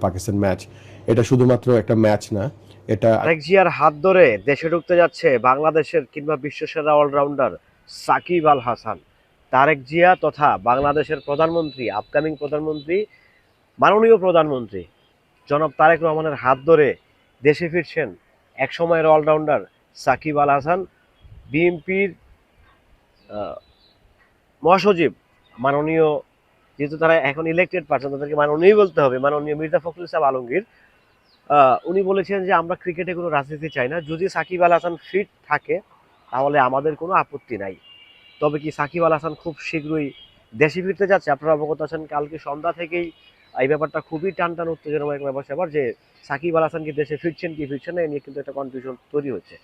Pakistan match, এটা শুধুমাত্র একটা ম্যাচ না, এটা তারেক জিয়ার হাত ধরে দেশে ঢুকতে যাচ্ছে বাংলাদেশের কিংবা বিশ্বসেরা অলরাউন্ডার সাকিব আল হাসান। তারেক জিয়া তথা বাংলাদেশের প্রধানমন্ত্রী, আপকামিং প্রধানমন্ত্রী, মাননীয় প্রধানমন্ত্রী জনাব তারেক রহমানের হাত ধরে দেশে ফিরছেন এক সময়ের অলরাউন্ডার সাকিব আল হাসান। বিএনপির মহাসচিব মাননীয়, যেহেতু তারা এখন ইলেক্টেড পার্সন, তাদেরকে মাননীয় বলতে হবে, মাননীয় মির্জা ফখরুল ইসলাম আলমগীর, উনি বলেছেন যে আমরা ক্রিকেটে কোনো রাজনীতি চাই না, যদি সাকিব আল হাসান ফিট থাকে তাহলে আমাদের কোনো আপত্তি নাই। তবে কি সাকিব আল হাসান খুব শীঘ্রই দেশে ফিরতে যাচ্ছে? আপনারা অবগত আছেন, কালকে সন্ধ্যা থেকেই এই ব্যাপারটা খুবই টান টান উত্তেজনাময় একটা ব্যাপার যে সাকিব আল হাসান কি দেশে ফিরছেন কি ফিরছেন না, এ নিয়ে কিন্তু একটা কনফিউশন তৈরি হচ্ছে।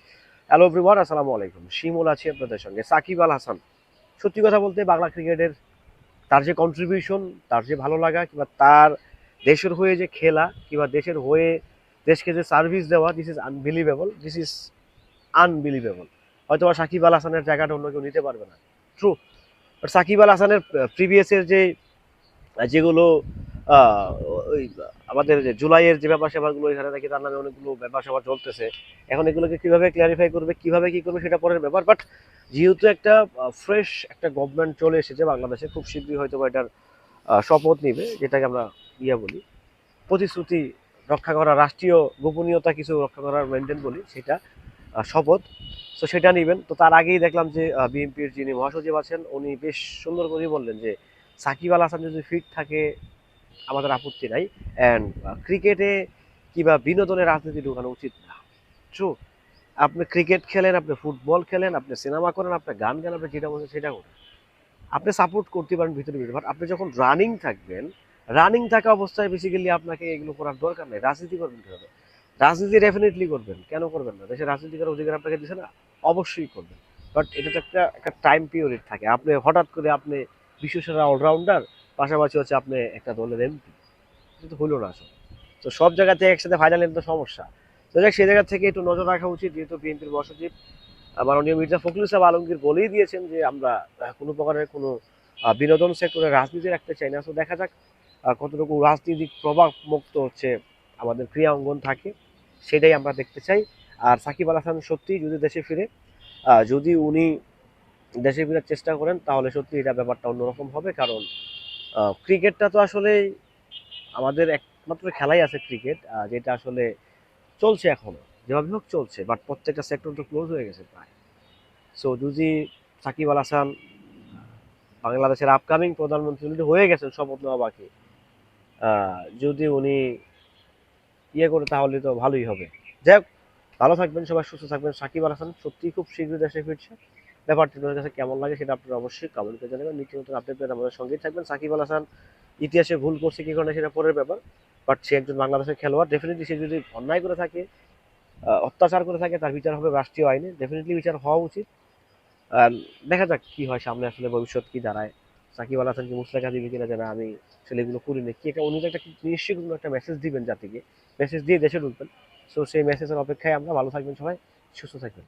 হ্যালো এভরিওয়ান, আসসালামু আলাইকুম, শিমুল আছি আপনাদের সঙ্গে। সাকিব আল হাসান, সত্যি কথা বলতে বাংলা ক্রিকেটের তার যে কন্ট্রিবিউশন, তার যে ভালো লাগা, কিংবা তার দেশের হয়ে যে খেলা, কিংবা দেশের হয়ে দেশকে যে সার্ভিস দেওয়া, this is unbelievable, this is unbelievable. হয়তো বা সাকিব আল হাসানের জায়গাটা অন্য কেউ নিতে পারবে না, ট্রু। বাট সাকিব আল হাসানের প্রিভিয়াসের যেগুলো আহ, ওই আমাদের যে জুলাইয়ের যে ব্যাপার স্যাপারগুলো, এখানে নাকি তার নামে অনেকগুলো ব্যাপার স্যাপার চলতেছে। এখন এগুলোকে কিভাবে ক্লিয়ারিফাই করবে, কিভাবে কি করবে, সেটা পরের ব্যাপার। বাট যেহেতু একটা ফ্রেশ একটা গভর্নমেন্ট চলে এসেছে বাংলাদেশে, খুব শীঘ্রই হয়তো এটার শপথ নিবে, যেটাকে আমরা বলি প্রতিশ্রুতি রক্ষা করা, রাষ্ট্রীয় গোপনীয়তা কিছু রক্ষা করার মেনটেন বলি, সেটা শপথ। তো সেটা নেবেন। তো তার আগেই দেখলাম যে বিএনপির যিনি মহাসচিব আছেন, উনি বেশ সুন্দর করে বললেন যে সাকিব আল হাসান যদি ফিট থাকে আমাদের আপত্তি নাই, অ্যান্ড ক্রিকেটে কিংবা বিনোদনের রাজনীতি ঢোকানো উচিত না। ট্রু। আপনি ক্রিকেট খেলেন, আপনি ফুটবল খেলেন, আপনি সিনেমা করেন, আপনি গান গান, আপনি যেটা বলছেন সেটা করেন, আপনি সাপোর্ট করতে পারেন ভিতরে ভিতরে। বাট আপনি যখন রানিং থাকবেন, রানিং থাকা অবস্থায় বেসিক্যালি আপনাকে এগুলো করার দরকার নেই। রাজনীতি করবেন কিভাবে? রাজনীতি ডেফিনেটলি করবেন, কেন করবেন না? দেশের রাজনীতি করার অধিকার আপনাকে দিচ্ছে না, অবশ্যই করবেন। বাট এটা তো একটা একটা টাইম পিরিয়ড থাকে। আপনি হঠাৎ করে আপনি বিশ্বসেরা অলরাউন্ডার, পাশাপাশি হচ্ছে আপনি একটা দলের এমপি, এটা তো হলো না আসলে। তো সব জায়গাতে একসাথে ফাইনাল তো সমস্যা। তো যাক, সেই জায়গা থেকে একটু নজর রাখা উচিত, যেহেতু বিএনপির মহাসচিব মাননীয় মির্জা ফখরুল ইসলাম আলমগীর বলেই দিয়েছেন যে আমরা কোনো প্রকারের কোনো বিনোদন সেক্টরে রাজনীতি রাখতে চাই না। তো দেখা যাক কতটুকু রাজনৈতিক প্রভাব মুক্ত হচ্ছে আমাদের ক্রীড়া অঙ্গন থাকে, সেটাই আমরা দেখতে চাই। আর সাকিব আল হাসান সত্যি যদি দেশে ফিরে, যদি উনি দেশে ফেরার চেষ্টা করেন, তাহলে সত্যি এটা ব্যাপারটা অন্যরকম হবে। কারণ ক্রিকেটটা তো আসলে আমাদের একমাত্র খেলাই আছে ক্রিকেট, যেটা আসলে চলছে এখনো, যেভাবে হোক চলছে। বাট প্রত্যেকটা সেক্টর তো ক্লোজ হয়ে গেছে প্রায়। সো যদি সাকিব আল হাসান বাংলাদেশের আপকামিং প্রধানমন্ত্রী যদি হয়ে গেছেন, শপথ নেওয়া বাকি, যদি উনি করে, তাহলে তো ভালোই হবে। যাই হোক, ভালো থাকবেন সবাই, সুস্থ থাকবেন। সাকিব আল হাসান সত্যিই খুব শীঘ্রই দেশে ফিরছে। ব্যাপারটি আপনাদের কাছে কেমন লাগে সেটা আপনারা অবশ্যই কমেন্ট করে জানাবেন। নিত্য নতুন আপডেট পেতে আমাদের সঙ্গেই থাকবেন। সাকিব আল হাসান ইতিহাসে ভুল করছে কি কারণে সেটা পরের ব্যাপার। বাট সে একজন বাংলাদেশের খেলোয়াড়, ডেফিনেটলি সে যদি অন্যায় করে থাকে, অত্যাচার করে থাকে, তার বিচার হবে রাষ্ট্রীয় আইনে, ডেফিনেটলি বিচার হওয়া উচিত। দেখা যাক কি হয় সামনে, আসলে ভবিষ্যৎ কি দাঁড়ায়। সাকিব আল হাসান কি মুস্তাকা দিবে কিনা জানা, আমি আসলে এগুলো করিনি কি, একটা উনি তো একটা নিশ্চয়ই কোনো একটা মেসেজ দিবেন জাতিকে, মেসেজ দিয়ে দেশে ঢুকবেন। সো সেই মেসেজের অপেক্ষায় আমরা। ভালো থাকবেন সবাই, সুস্থ থাকবেন।